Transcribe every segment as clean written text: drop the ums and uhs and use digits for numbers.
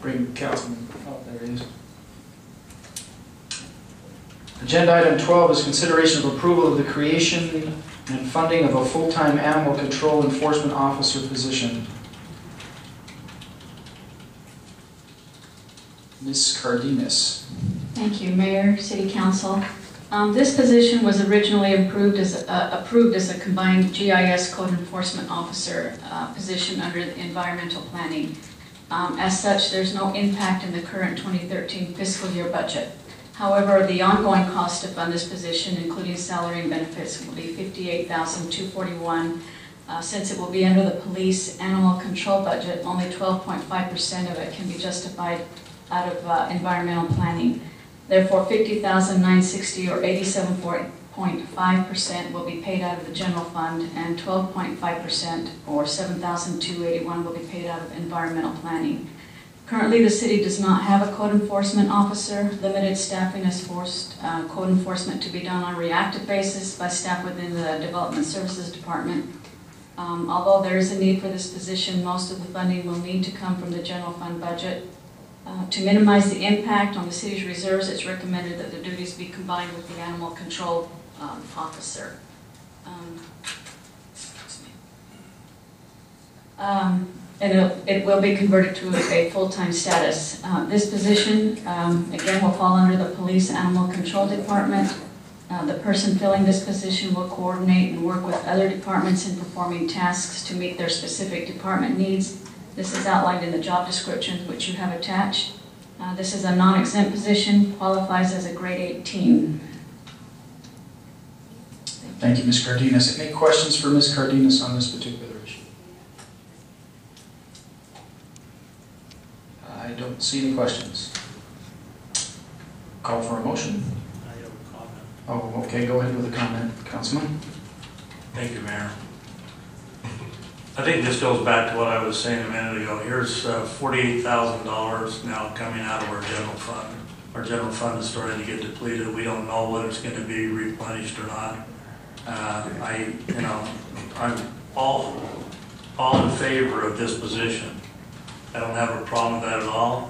bring Councilman, oh, there he is. Agenda item 12 is consideration of approval of the creation and funding of a full-time animal control enforcement officer position. Ms. Cardenas. Thank you, Mayor, City Council. This position was originally approved as a combined GIS code enforcement officer position under the environmental planning. As such, there's no impact in the current 2013 fiscal year budget. However, the ongoing cost to fund this position, including salary and benefits, will be $58,241. Since it will be under the police animal control budget, only 12.5% of it can be justified out of environmental planning. Therefore, $50,960 or 87.5% will be paid out of the general fund, and 12.5% or $7,281 will be paid out of environmental planning. Currently, the city does not have a code enforcement officer. Limited staffing has forced code enforcement to be done on a reactive basis by staff within the Development Services Department. Although there is a need for this position, most of the funding will need to come from the general fund budget. To minimize the impact on the city's reserves, it's recommended that the duties be combined with the animal control officer. And it will be converted to a full-time status. This position, again, will fall under the Police Animal Control Department. The person filling this position will coordinate and work with other departments in performing tasks to meet their specific department needs. This is outlined in the job description, which you have attached. This is a non-exempt position, qualifies as a grade 18. Thank you, Ms. Cardenas. Any questions for Ms. Cardenas on this particular issue? I don't see any questions. Call for a motion. I have a comment. Oh, okay. Go ahead with a comment, Councilman. Thank you, Mayor. I think this goes back to what I was saying a minute ago. Here's $48,000 now coming out of our general fund. Our general fund is starting to get depleted. We don't know whether it's going to be replenished or not. I'm all in favor of this position. I don't have a problem with that at all.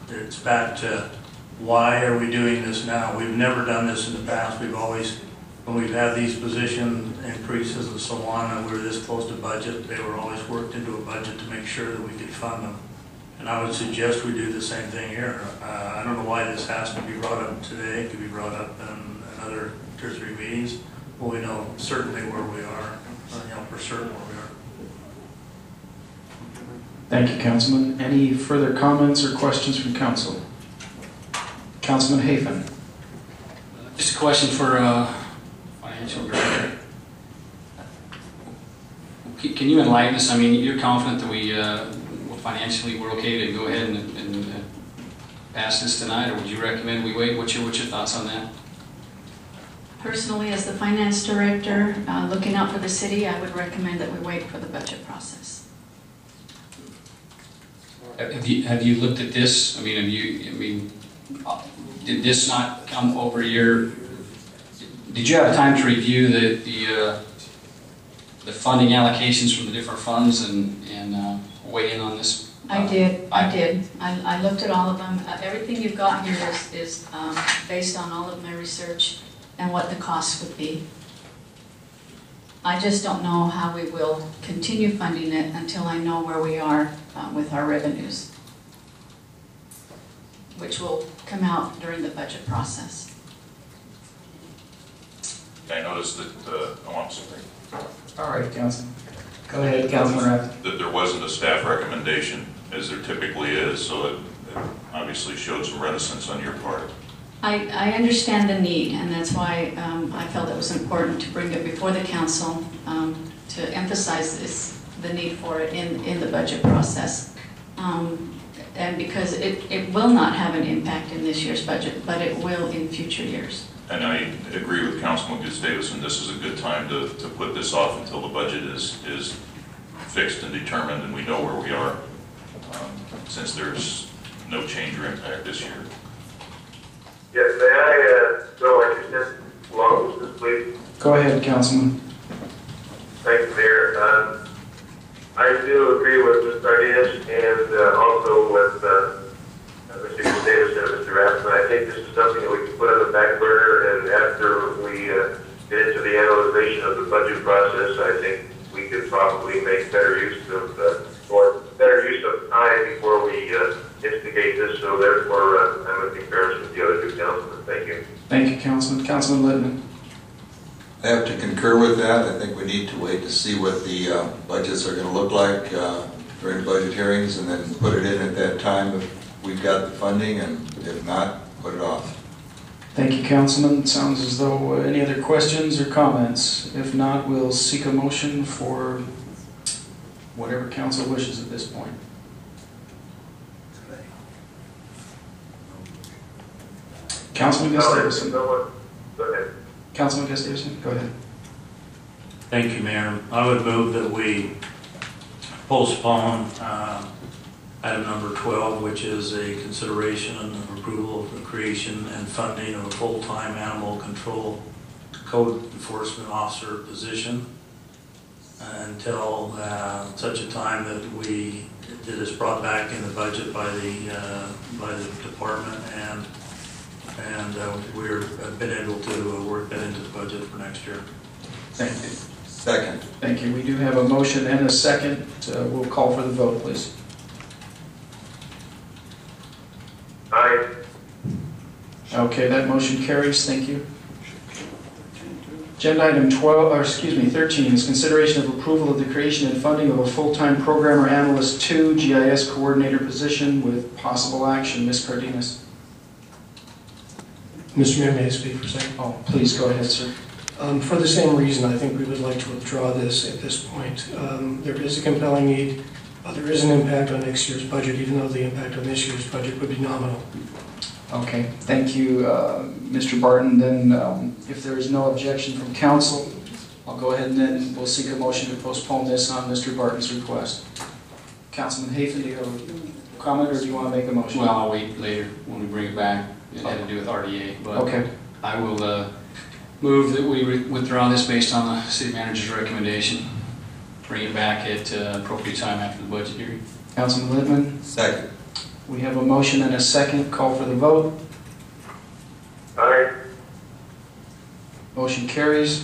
It's back to why are we doing this now? We've never done this in the past. We've always, when we've had these position increases and so on, and we were this close to budget, they were always worked into a budget to make sure that we could fund them. And I would suggest we do the same thing here. I don't know why this has to be brought up today. It could be brought up in another 2 or 3 meetings. Well, we know certainly where we are, for certain where we are. Thank you, Councilman. Any further comments or questions from Council? Councilman Hafen. Just a question for Financial Director. Can you enlighten us? I mean, you're confident that financially we're okay to go ahead and pass this tonight, or would you recommend we wait? What's your thoughts on that? Personally, as the Finance Director, looking out for the city, I would recommend that we wait for the budget process. Have you looked at this? I mean, did this not come over your? Did you have time to review the funding allocations from the different funds and weigh in on this? I did. I looked at all of them. Everything you've got here is based on all of my research and what the cost would be. I just don't know how we will continue funding it until I know where we are with our revenues, which will come out during the budget process. I noticed that, I'm sorry. All right, Council. Go ahead, Councilman Rath. That there wasn't a staff recommendation, as there typically is, so it obviously showed some reticence on your part. I understand the need, and that's why I felt it was important to bring it before the council to emphasize the need for it in the budget process. And because it will not have an impact in this year's budget, but it will in future years. And I agree with Councilman Gustavus, and this is a good time to put this off until the budget is fixed and determined and we know where we are, since there's no change or impact this year. Yes, may I go interested along with this, please? Go ahead, Councilman. Thank you, Mayor. I do agree with Ms. Cardenas and also with I think this is something that we can put on the back burner, and after we get into the analyzation of the budget process, I think we could probably make better use of time before we instigate this. So therefore, I'm in concurrence with the other two councilmen. Thank you. Thank you, Councilman. Councilman Littman. I have to concur with that. I think we need to wait to see what the budgets are going to look like during budget hearings, and then put it in at that time if we've got the funding, and if not, put it off. Thank you, Councilman. Sounds as though any other questions or comments? If not, we'll seek a motion for whatever council wishes at this point. Councilman Gustavson. Go ahead. Councilman Gustavson, go ahead. Thank you, Mayor. I would move that we postpone item number 12, which is a consideration and approval of the creation and funding of a full-time animal control code enforcement officer position until such a time that it is brought back in the budget by the department, and we've been able to work that into the budget for next year. Thank you. Second. Thank you. We do have a motion and a second. We'll call for the vote, please. Aye. Okay, that motion carries. Thank you. Agenda item 13 is consideration of approval of the creation and funding of a full-time programmer analyst 2 GIS coordinator position with possible action. Ms. Cardenas. Mr. Mayor, may I speak for a second? Oh, please go ahead, sir. For the same reason, I think we would like to withdraw this at this point. There is a compelling need. There is an impact on next year's budget, even though the impact on this year's budget would be nominal. Okay, thank you, Mr. Barton. Then, if there is no objection from council, I'll go ahead and then we'll seek a motion to postpone this on Mr. Barton's request. Councilman Hafen, do you have a comment, or do you want to make a motion? Well, I'll wait later when we bring it back. It had to do with RDA, but Okay. I will move that we withdraw this based on the city manager's recommendation. Bring it back at appropriate time after the budget hearing. Councilman Littman, Second. we have a motion and a second. Call for the vote. Aye. Motion carries.